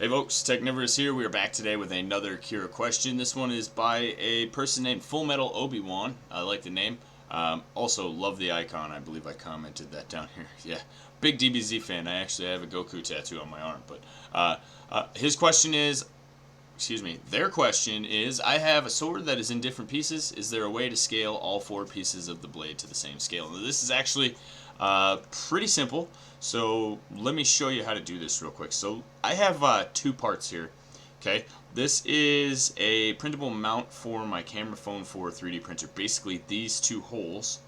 Hey folks, Technivorous here. We are back today with another Cura question. This one is by a person named Full Metal Obi-Wan. I like the name. Also, love the icon. I believe I commented that down here. Yeah, big DBZ fan. I actually have a Goku tattoo on my arm. But his question is, their question is, I have a sword that is in different pieces. Is there a way to scale all 4 pieces of the blade to the same scale? Now, this is actually pretty simple. So let me show you how to do this real quick. So I have 2 parts here. Okay, this is a printable mount for my camera phone for a 3D printer. Basically, these 2 holes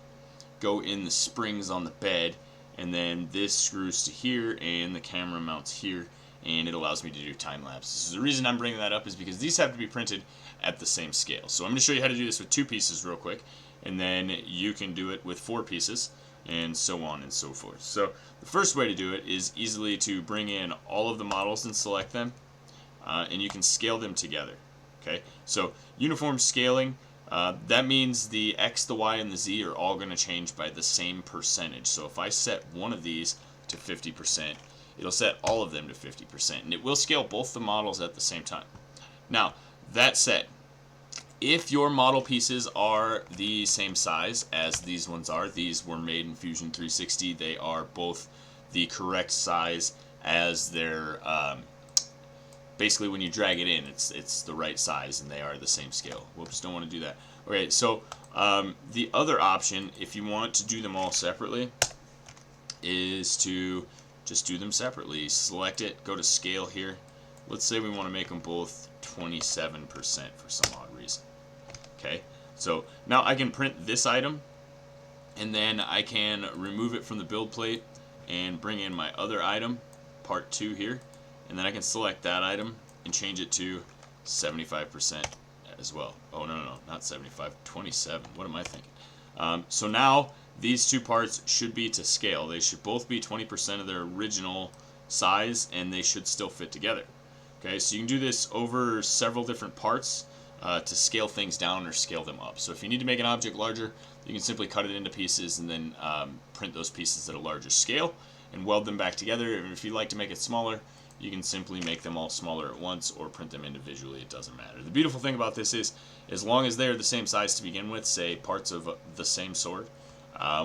go in the springs on the bed, and then this screws to here, and the camera mounts here, and it allows me to do time lapses. The reason I'm bringing that up is because these have to be printed at the same scale. So I'm going to show you how to do this with 2 pieces real quick, and then you can do it with 4 pieces, and so on and so forth. So the first way to do it is easily to bring in all of the models and select them, and you can scale them together. Okay, so uniform scaling, that means the X, the Y, and the Z are all going to change by the same percentage. So if I set one of these to 50%, it'll set all of them to 50%, and it will scale both the models at the same time. Now, that said, if your model pieces are the same size as these ones are, these were made in Fusion 360, they are both the correct size as their, basically when you drag it in, it's the right size and they are the same scale. Whoops, don't want to do that. Okay, so the other option, if you want to do them all separately, is to just do them separately. Select it, go to scale here. Let's say we want to make them both 27% for some odd reason. Okay, so now I can print this item, and then I can remove it from the build plate and bring in my other item, part 2 here, and then I can select that item and change it to 75% as well. Oh, no, not 75, 27. What am I thinking? So now these 2 parts should be to scale. They should both be 20% of their original size, and they should still fit together. Okay, so you can do this over several different parts to scale things down or scale them up. So if you need to make an object larger, you can simply cut it into pieces and then print those pieces at a larger scale and weld them back together. And if you'd like to make it smaller, you can simply make them all smaller at once or print them individually. It doesn't matter. The beautiful thing about this is, as long as they're the same size to begin with, say parts of the same sword,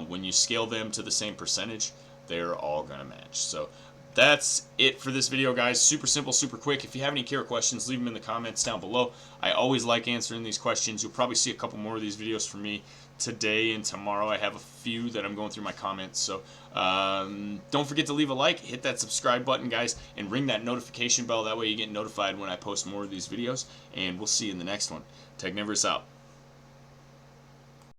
when you scale them to the same percentage, they're all going to match. So that's it for this video, guys. Super simple, super quick. If you have any Cura questions, leave them in the comments down below. I always like answering these questions. You'll probably see a couple more of these videos from me today and tomorrow. I have a few that I'm going through my comments. So don't forget to leave a like, hit that subscribe button, guys, and ring that notification bell. That way you get notified when I post more of these videos. And we'll see you in the next one. Technivorous out.